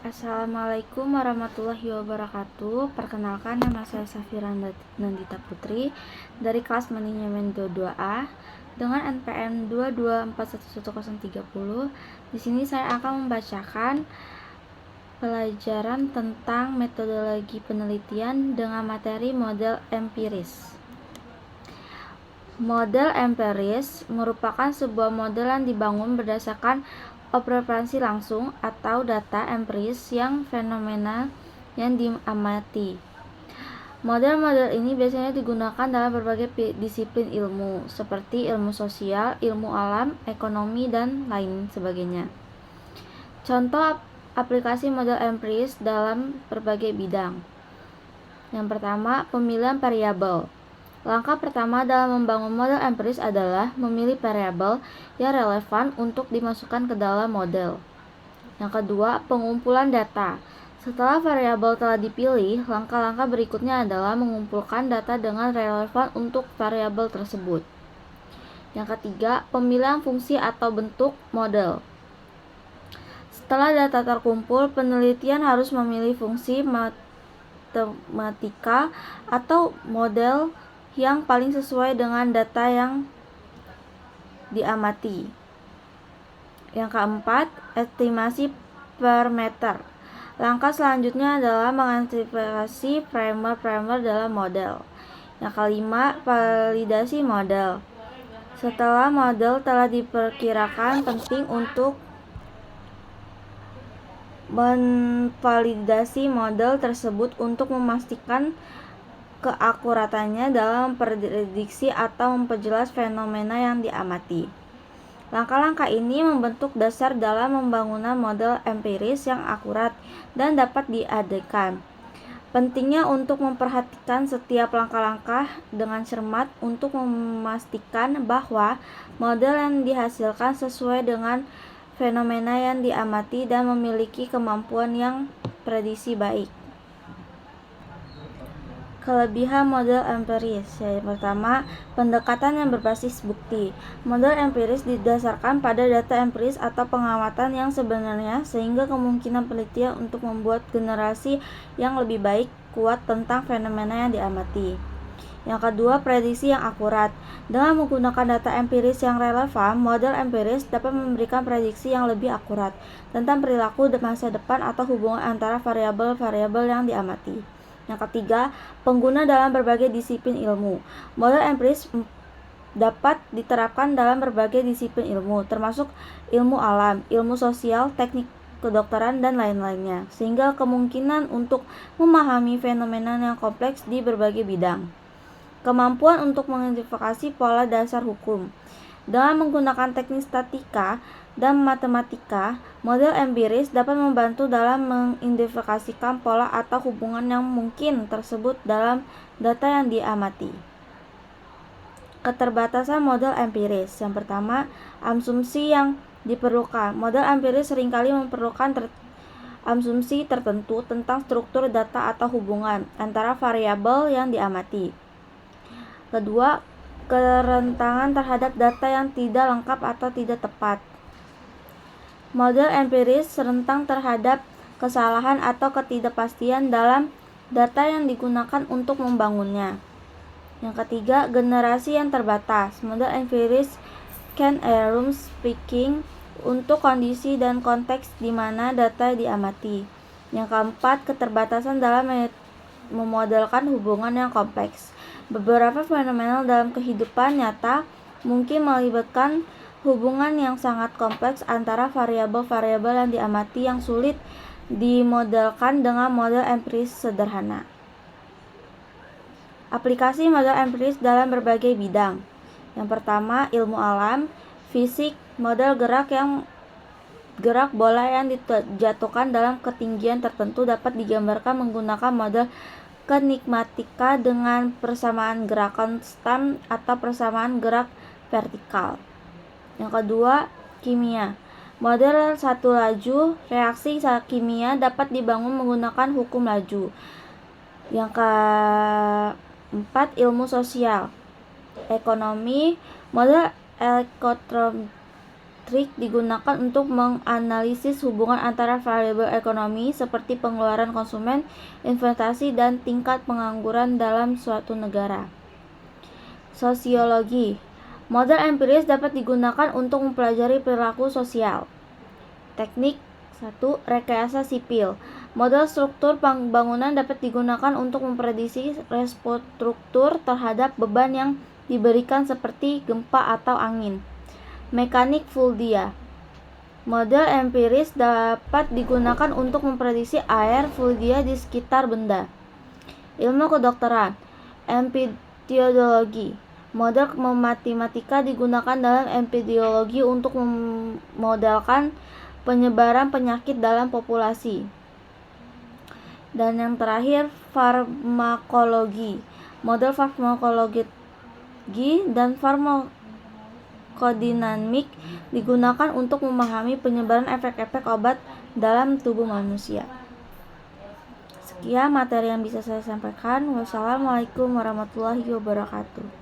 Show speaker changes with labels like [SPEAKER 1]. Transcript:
[SPEAKER 1] Assalamualaikum warahmatullahi wabarakatuh. Perkenalkan, nama saya Safira Nandita Putri dari kelas manajemen 22A dengan NPM 224111030. Di sini saya akan membacakan pelajaran tentang metodologi penelitian dengan materi model empiris. Model empiris merupakan sebuah model yang dibangun berdasarkan observasi langsung atau data empiris yang fenomena yang diamati. Model-model ini biasanya digunakan dalam berbagai disiplin ilmu, seperti ilmu sosial, ilmu alam, ekonomi, dan lain sebagainya. Contoh aplikasi model empiris dalam berbagai bidang. Yang pertama, pemilihan variabel. Langkah pertama dalam membangun model empiris adalah memilih variabel yang relevan untuk dimasukkan ke dalam model. Yang kedua, pengumpulan data. Setelah variabel telah dipilih, langkah-langkah berikutnya adalah mengumpulkan data dengan relevan untuk variabel tersebut. Yang ketiga, pemilihan fungsi atau bentuk model. Setelah data terkumpul, penelitian harus memilih fungsi matematika atau model yang paling sesuai dengan data yang diamati. Yang keempat, estimasi parameter. Langkah selanjutnya adalah mengidentifikasi parameter dalam model. Yang kelima, validasi model. Setelah model telah diperkirakan, penting untuk memvalidasi model tersebut untuk memastikan keakuratannya dalam memprediksi atau memperjelas fenomena yang diamati. Langkah-langkah ini membentuk dasar dalam pembangunan model empiris yang akurat dan dapat diadakan. Pentingnya untuk memperhatikan setiap langkah-langkah dengan cermat untuk memastikan bahwa model yang dihasilkan sesuai dengan fenomena yang diamati dan memiliki kemampuan yang prediksi baik. Kelebihan model empiris. Yang pertama, pendekatan yang berbasis bukti. Model empiris didasarkan pada data empiris atau pengamatan yang sebenarnya, sehingga kemungkinan penelitian untuk membuat generasi yang lebih baik kuat tentang fenomena yang diamati. Yang kedua, prediksi yang akurat. Dengan menggunakan data empiris yang relevan, model empiris dapat memberikan prediksi yang lebih akurat tentang perilaku masa depan atau hubungan antara variabel-variabel yang diamati. Yang ketiga, pengguna dalam berbagai disiplin ilmu. Model empiris dapat diterapkan dalam berbagai disiplin ilmu, termasuk ilmu alam, ilmu sosial, teknik kedokteran, dan lain-lainnya, sehingga kemungkinan untuk memahami fenomena yang kompleks di berbagai bidang. Kemampuan untuk mengidentifikasi pola dasar hukum. Dengan menggunakan teknik statistika dan matematika, model empiris dapat membantu dalam mengidentifikasikan pola atau hubungan yang mungkin tersebut dalam data yang diamati. Keterbatasan model empiris. Yang pertama, asumsi yang diperlukan. Model empiris seringkali memerlukan asumsi tertentu tentang struktur data atau hubungan antara variabel yang diamati. Kedua, kerentangan terhadap data yang tidak lengkap atau tidak tepat. Model empiris rentan terhadap kesalahan atau ketidakpastian dalam data yang digunakan untuk membangunnya. Yang ketiga, generasi yang terbatas. Model empiris can assume speaking untuk kondisi dan konteks di mana data diamati. Yang keempat, keterbatasan dalam memodelkan hubungan yang kompleks. Beberapa fenomena dalam kehidupan nyata mungkin melibatkan hubungan yang sangat kompleks antara variabel-variabel yang diamati yang sulit dimodelkan dengan model empiris sederhana. Aplikasi model empiris dalam berbagai bidang. Yang pertama, ilmu alam, fisik, model gerak bola yang dijatuhkan dalam ketinggian tertentu dapat digambarkan menggunakan model kinematika dengan persamaan gerak konstan atau persamaan gerak vertikal. Yang kedua, kimia. Model satu laju reaksi kimia dapat dibangun menggunakan hukum laju. Yang keempat, ilmu sosial. Ekonomi, model Trik digunakan untuk menganalisis hubungan antara variabel ekonomi seperti pengeluaran konsumen, investasi, dan tingkat pengangguran dalam suatu negara. Sosiologi. Model empiris dapat digunakan untuk mempelajari perilaku sosial. Teknik 1. Rekayasa sipil. Model struktur bangunan dapat digunakan untuk memprediksi respons struktur terhadap beban yang diberikan seperti gempa atau angin. Mekanik fluida. Model empiris dapat digunakan untuk memprediksi air fluida di sekitar benda. Ilmu kedokteran. Epidemiologi. Model matematika digunakan dalam epidemiologi untuk memodelkan penyebaran penyakit dalam populasi. Dan yang terakhir, farmakologi. Model farmakologi dan farmakodinamik digunakan untuk memahami penyebaran efek-efek obat dalam tubuh manusia. Sekian materi yang bisa saya sampaikan. Wassalamualaikum warahmatullahi wabarakatuh.